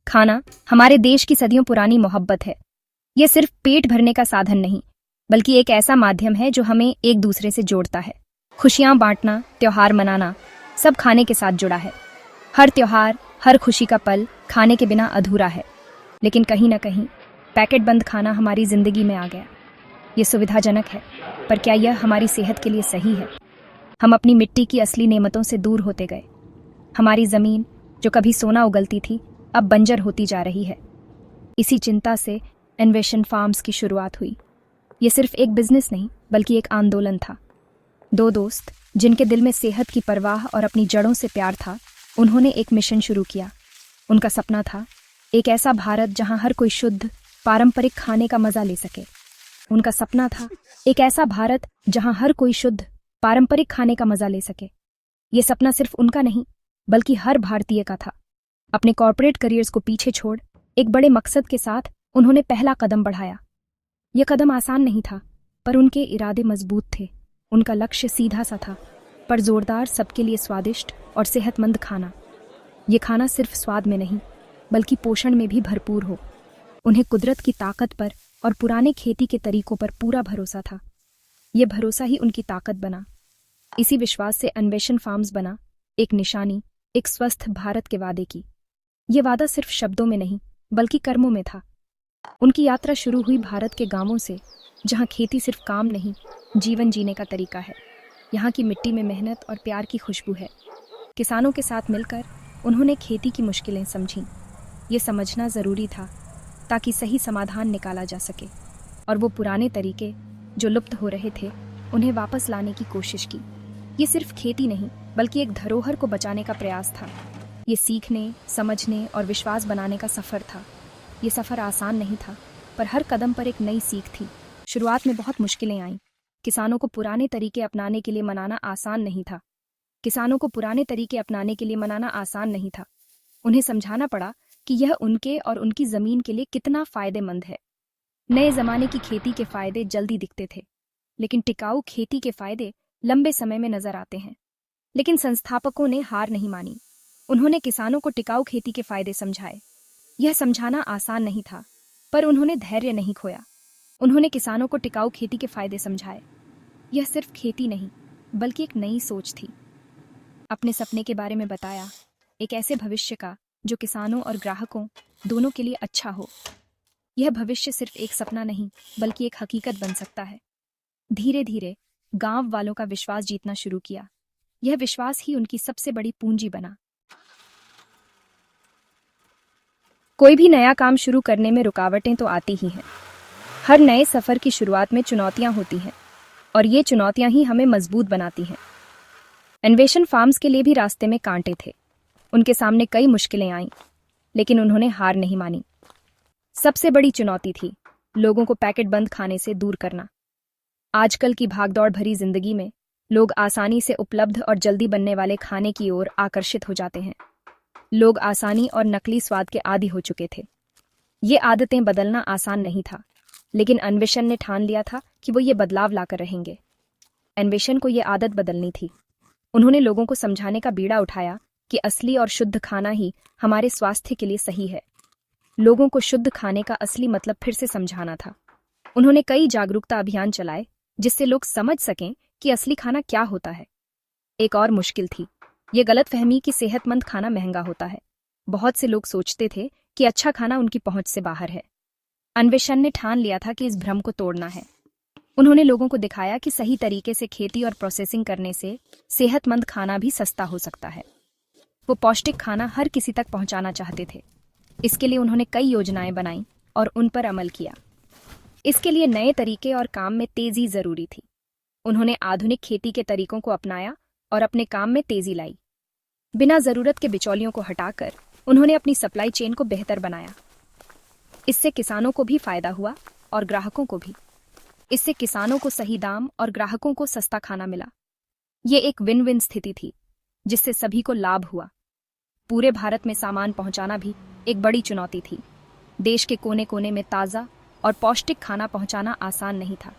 खाना हमारे देश की सदियों पुरानी मोहब्बत है। यह सिर्फ पेट भरने का साधन नहीं, बल्कि एक ऐसा माध्यम है जो हमें एक दूसरे से जोड़ता है। खुशियां बांटना, त्योहार मनाना, सब खाने के साथ जुड़ा है। हर त्योहार, हर खुशी का पल खाने के बिना अधूरा है। लेकिन कहीं ना कहीं पैकेट बंद खाना हमारी जिंदगी में आ गया। ये सुविधाजनक है, पर क्या यह हमारी सेहत के लिए सही है? हम अपनी मिट्टी की असली नेमतों से दूर होते गए। हमारी जमीन जो कभी सोना उगलती थी, अब बंजर होती जा रही है। इसी चिंता से अन्वेषण फार्म्स की शुरुआत हुई। ये सिर्फ एक बिजनेस नहीं, बल्कि एक आंदोलन था। दो दोस्त जिनके दिल में सेहत की परवाह और अपनी जड़ों से प्यार था, उन्होंने एक मिशन शुरू किया। उनका सपना था एक ऐसा भारत जहां हर कोई शुद्ध पारंपरिक खाने का मजा ले सके। उनका सपना था एक ऐसा भारत जहां हर कोई शुद्ध पारंपरिक खाने का मजा ले सके। ये सपना सिर्फ उनका नहीं, बल्कि हर भारतीय का था। अपने कॉर्पोरेट करियर्स को पीछे छोड़ एक बड़े मकसद के साथ उन्होंने पहला कदम बढ़ाया। यह कदम आसान नहीं था, पर उनके इरादे मजबूत थे। उनका लक्ष्य सीधा सा था, पर जोरदार, सबके लिए स्वादिष्ट और सेहतमंद खाना। ये खाना सिर्फ स्वाद में नहीं, बल्कि पोषण में भी भरपूर हो। उन्हें कुदरत की ताकत पर और पुराने खेती के तरीकों पर पूरा भरोसा था। यह भरोसा ही उनकी ताकत बना। इसी विश्वास से अन्वेषण फार्म्स बना, एक निशानी, एक स्वस्थ भारत के वादे की। यह वादा सिर्फ शब्दों में नहीं, बल्कि कर्मों में था। उनकी यात्रा शुरू हुई भारत के गांवों से, जहां खेती सिर्फ काम नहीं, जीवन जीने का तरीका है। यहाँ की मिट्टी में मेहनत और प्यार की खुशबू है। किसानों के साथ मिलकर उन्होंने खेती की मुश्किलें समझीं। ये समझना ज़रूरी था ताकि सही समाधान निकाला जा सके, और वो पुराने तरीके जो लुप्त हो रहे थे, उन्हें वापस लाने की कोशिश की। ये सिर्फ खेती नहीं, बल्कि एक धरोहर को बचाने का प्रयास था। ये सीखने, समझने और विश्वास बनाने का सफ़र था। ये सफ़र आसान नहीं था, पर हर कदम पर एक नई सीख थी। शुरुआत में बहुत मुश्किलें आईं। किसानों को पुराने तरीके अपनाने के लिए मनाना आसान नहीं था। उन्हें समझाना पड़ा कि यह उनके और उनकी ज़मीन के लिए कितना फ़ायदेमंद है। नए ज़माने की खेती के फ़ायदे जल्दी दिखते थे, लेकिन टिकाऊ खेती के फ़ायदे लंबे समय में नज़र आते हैं। लेकिन संस्थापकों ने हार नहीं मानी। उन्होंने किसानों को टिकाऊ खेती के फ़ायदे समझाए। यह समझाना आसान नहीं था, पर उन्होंने धैर्य नहीं खोया। उन्होंने किसानों को टिकाऊ खेती के फ़ायदे समझाए। यह सिर्फ खेती नहीं, बल्कि एक नई सोच थी। अपने सपने के बारे में बताया, एक ऐसे भविष्य का जो किसानों और ग्राहकों दोनों के लिए अच्छा हो। यह भविष्य सिर्फ एक सपना नहीं, बल्कि एक हकीकत बन सकता है। धीरे धीरे गांव वालों का विश्वास जीतना शुरू किया। यह विश्वास ही उनकी सबसे बड़ी पूंजी बना। कोई भी नया काम शुरू करने में रुकावटें तो आती ही हैं। हर नए सफ़र की शुरुआत में चुनौतियां होती हैं, और ये चुनौतियां ही हमें मजबूत बनाती हैं। अन्वेषण फार्म्स के लिए भी रास्ते में कांटे थे। उनके सामने कई मुश्किलें आईं, लेकिन उन्होंने हार नहीं मानी। सबसे बड़ी चुनौती थी लोगों को पैकेट बंद खाने से दूर करना। आजकल की भागदौड़ भरी जिंदगी में लोग आसानी से उपलब्ध और जल्दी बनने वाले खाने की ओर आकर्षित हो जाते हैं। लोग आसानी और नकली स्वाद के आदी हो चुके थे। ये आदतें बदलना आसान नहीं था, लेकिन अन्वेषण ने ठान लिया था कि वो ये बदलाव लाकर रहेंगे। अन्वेषण को ये आदत बदलनी थी। उन्होंने लोगों को समझाने का बीड़ा उठाया कि असली और शुद्ध खाना ही हमारे स्वास्थ्य के लिए सही है। लोगों को शुद्ध खाने का असली मतलब फिर से समझाना था। उन्होंने कई जागरूकता अभियान चलाए, जिससे लोग समझ सकें कि असली खाना क्या होता है। एक और मुश्किल थी ये गलतफहमी कि सेहतमंद खाना महंगा होता है। बहुत से लोग सोचते थे कि अच्छा खाना उनकी पहुंच से बाहर है। अन्वेषण ने ठान लिया था कि इस भ्रम को तोड़ना है। उन्होंने लोगों को दिखाया कि सही तरीके से खेती और प्रोसेसिंग करने से सेहतमंद खाना भी सस्ता हो सकता है। वो पौष्टिक खाना हर किसी तक पहुंचाना चाहते थे। इसके लिए उन्होंने कई योजनाएं बनाई और उन पर अमल किया। इसके लिए नए तरीके और काम में तेजी जरूरी थी। उन्होंने आधुनिक खेती के तरीकों को अपनाया और अपने काम में तेजी लाई। बिना जरूरत के बिचौलियों को हटाकर उन्होंने अपनी सप्लाई चेन को बेहतर बनाया। इससे किसानों को भी फायदा हुआ और ग्राहकों को भी। इससे किसानों को सही दाम और ग्राहकों को सस्ता खाना मिला। ये एक विन विन स्थिति थी, जिससे सभी को लाभ हुआ। पूरे भारत में सामान पहुंचाना भी एक बड़ी चुनौती थी। देश के कोने कोने में ताज़ा और पौष्टिक खाना पहुंचाना आसान नहीं था।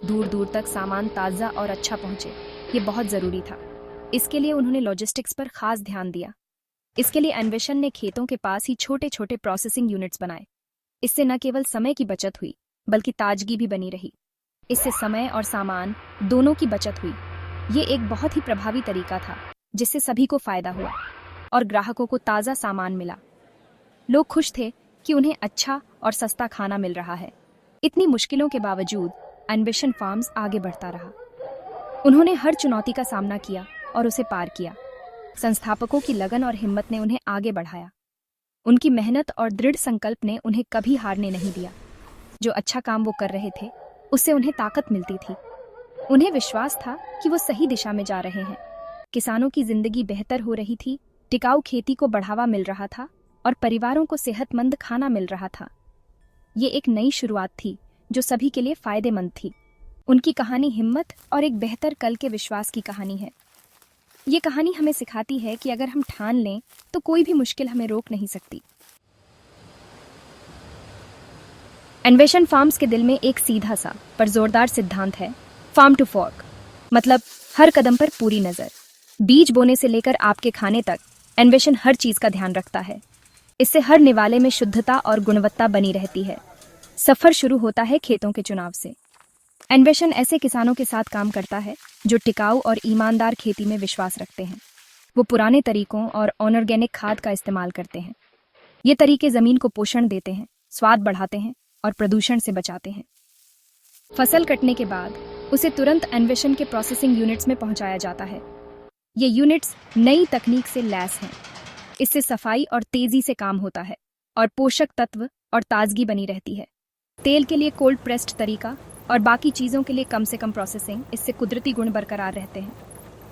दूर दूर तक सामान ताज़ा और अच्छा पहुंचे, ये बहुत ज़रूरी था। इसके लिए उन्होंने लॉजिस्टिक्स पर खास ध्यान दिया। इसके लिए अन्वेषण ने खेतों के पास ही छोटे छोटे प्रोसेसिंग यूनिट्स बनाए। इससे न केवल समय की बचत हुई बल्कि ताजगी भी बनी रही। इससे समय और सामान दोनों की बचत हुई। ये एक बहुत ही प्रभावी तरीका था जिससे सभी को फायदा हुआ और ग्राहकों को ताज़ा सामान मिला। लोग खुश थे कि उन्हें अच्छा और सस्ता खाना मिल रहा है। इतनी मुश्किलों के बावजूद अन्वेषण फार्म्स आगे बढ़ता रहा। उन्होंने हर चुनौती का सामना किया और उसे पार किया। संस्थापकों की लगन और हिम्मत ने उन्हें आगे बढ़ाया। उनकी मेहनत और दृढ़ संकल्प ने उन्हें कभी हारने नहीं दिया। जो अच्छा काम वो कर रहे थे उससे उन्हें ताकत मिलती थी। उन्हें विश्वास था कि वो सही दिशा में जा रहे हैं। किसानों की जिंदगी बेहतर हो रही थी, टिकाऊ खेती को बढ़ावा मिल रहा था और परिवारों को सेहतमंद खाना मिल रहा था। ये एक नई शुरुआत थी जो सभी के लिए फायदेमंद थी। उनकी कहानी हिम्मत और एक बेहतर कल के विश्वास की कहानी है। ये कहानी हमें सिखाती है कि अगर हम ठान लें तो कोई भी मुश्किल हमें रोक नहीं सकती। अन्वेषण फार्म्स के दिल में एक सीधा सा पर जोरदार सिद्धांत है, फार्म टू फॉर्क, मतलब हर कदम पर पूरी नजर। बीज बोने से लेकर आपके खाने तक अन्वेषण हर चीज का ध्यान रखता है। इससे हर निवाले में शुद्धता और गुणवत्ता बनी रहती है। सफर शुरू होता है खेतों के चुनाव से। अन्वेषण ऐसे किसानों के साथ काम करता है जो टिकाऊ और ईमानदार खेती में विश्वास रखते हैं। वो पुराने तरीकों और ऑर्गेनिक खाद का इस्तेमाल करते हैं। ये तरीके जमीन को पोषण देते हैं, स्वाद बढ़ाते हैं और प्रदूषण से बचाते हैं। फसल कटने के बाद उसे तुरंत अन्वेषण के प्रोसेसिंग यूनिट्स में पहुंचाया जाता है। ये यूनिट्स नई तकनीक से लैस हैं। इससे सफाई और तेजी से काम होता है और पोषक तत्व और ताजगी बनी रहती है। तेल के लिए कोल्ड प्रेस्ड तरीका और बाकी चीज़ों के लिए कम से कम प्रोसेसिंग, इससे कुदरती गुण बरकरार रहते हैं।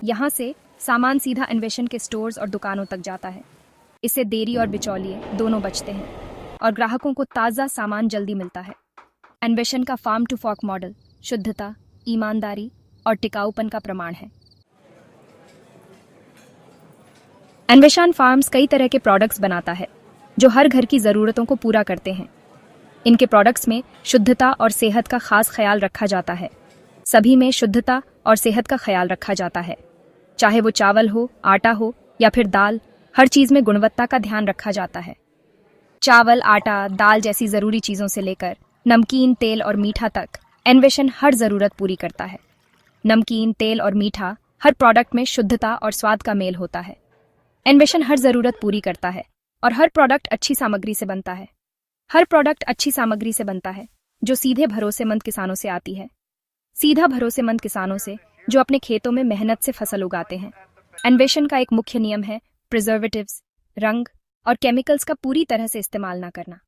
यहाँ से सामान सीधा अन्वेषण के स्टोर्स और दुकानों तक जाता है। इससे देरी और बिचौलिए दोनों बचते हैं और ग्राहकों को ताज़ा सामान जल्दी मिलता है। अन्वेषण का फार्म टू फॉर्क मॉडल शुद्धता, ईमानदारी और टिकाऊपन का प्रमाण है। अन्वेषण फार्म्स कई तरह के प्रोडक्ट्स बनाता है जो हर घर की ज़रूरतों को पूरा करते हैं। इनके प्रोडक्ट्स में शुद्धता और सेहत का खास ख्याल रखा जाता है। सभी में शुद्धता और सेहत का ख्याल रखा जाता है। चाहे वो चावल हो, आटा हो या फिर दाल, हर चीज़ में गुणवत्ता का ध्यान रखा जाता है। चावल, आटा, दाल जैसी ज़रूरी चीज़ों से लेकर नमकीन, तेल और मीठा तक अन्वेषण हर ज़रूरत पूरी करता है। नमकीन, तेल और मीठा, हर प्रोडक्ट में शुद्धता और स्वाद का मेल होता है। अन्वेषण हर ज़रूरत पूरी करता है और हर प्रोडक्ट अच्छी सामग्री से बनता है। हर प्रोडक्ट अच्छी सामग्री से बनता है जो सीधे भरोसेमंद किसानों से आती है। सीधा भरोसेमंद किसानों से जो अपने खेतों में मेहनत से फसल उगाते हैं। अन्वेषण का एक मुख्य नियम है प्रिजर्वेटिव्स, रंग और केमिकल्स का पूरी तरह से इस्तेमाल ना करना।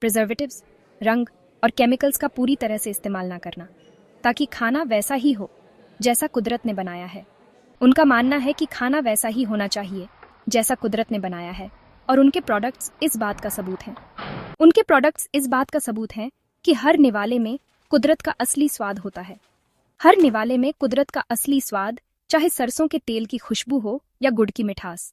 प्रिजर्वेटिव्स, रंग और केमिकल्स का पूरी तरह से इस्तेमाल ना करना ताकि खाना वैसा ही हो जैसा कुदरत ने बनाया है। उनका मानना है कि खाना वैसा ही होना चाहिए जैसा कुदरत ने बनाया है और उनके प्रोडक्ट्स इस बात का सबूत हैं। उनके प्रोडक्ट्स इस बात का सबूत हैं कि हर निवाले में कुदरत का असली स्वाद होता है। हर निवाले में कुदरत का असली स्वाद, चाहे सरसों के तेल की खुशबू हो या गुड़ की मिठास।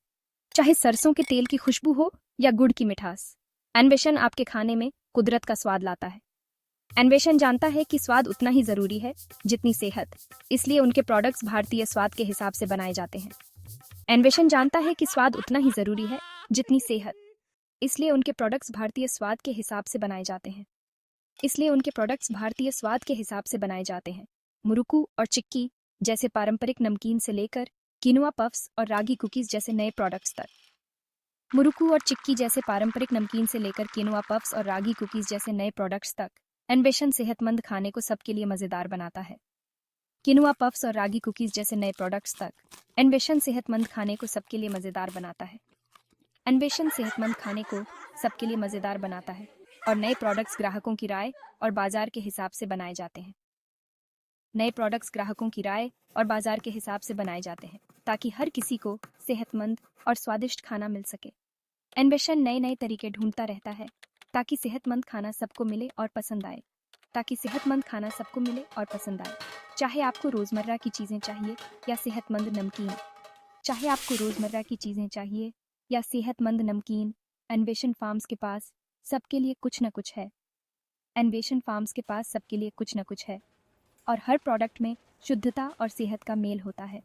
चाहे सरसों के तेल की खुशबू हो या गुड़ की मिठास, अन्वेषण आपके खाने में कुदरत का स्वाद लाता है। अन्वेषण जानता है कि स्वाद उतना ही जरूरी है जितनी सेहत, इसलिए उनके प्रोडक्ट्स भारतीय स्वाद के हिसाब से बनाए जाते हैं। अन्वेषण जानता है कि स्वाद उतना ही जरूरी है जितनी सेहत, इसलिए उनके प्रोडक्ट्स भारतीय स्वाद के हिसाब से बनाए जाते हैं। इसलिए उनके प्रोडक्ट्स भारतीय स्वाद के हिसाब से बनाए जाते हैं। मुरुकू और चिक्की जैसे पारंपरिक नमकीन से लेकर किनुआ पफ्स और रागी कुकीज जैसे नए प्रोडक्ट्स तक। मुरुकू और चिक्की जैसे पारंपरिक नमकीन से लेकर किनुआ पफ्स और रागी कुकीज जैसे नए प्रोडक्ट्स तक अन्वेषण सेहतमंद खाने को सबके लिए मजेदार बनाता है। किनुआ पफ्स और रागी कुकीज जैसे नए प्रोडक्ट्स तक अन्वेषण सेहतमंद खाने को सबके लिए मजेदार बनाता है। अन्वेषण सेहतमंद खाने को सबके लिए मजेदार बनाता है और नए प्रोडक्ट्स ग्राहकों की राय और बाजार के हिसाब से बनाए जाते हैं। नए प्रोडक्ट्स ग्राहकों की राय और बाजार के हिसाब से बनाए जाते हैं ताकि हर किसी को सेहतमंद और स्वादिष्ट खाना मिल सके। अन्वेषण नए नए तरीके ढूंढता रहता है ताकि सेहतमंद खाना सबको मिले और पसंद आए। ताकि सेहतमंद खाना सबको मिले और पसंद आए। चाहे आपको रोज़मर्रा की चीज़ें चाहिए या सेहतमंद नमकीन, चाहे आपको रोज़मर्रा की चीज़ें चाहिए या सेहतमंद नमकीन, अन्वेषण फार्म्स के पास सबके लिए कुछ न कुछ है। अन्वेषण फार्म्स के पास सबके लिए कुछ न कुछ है और हर प्रोडक्ट में शुद्धता और सेहत का मेल होता है।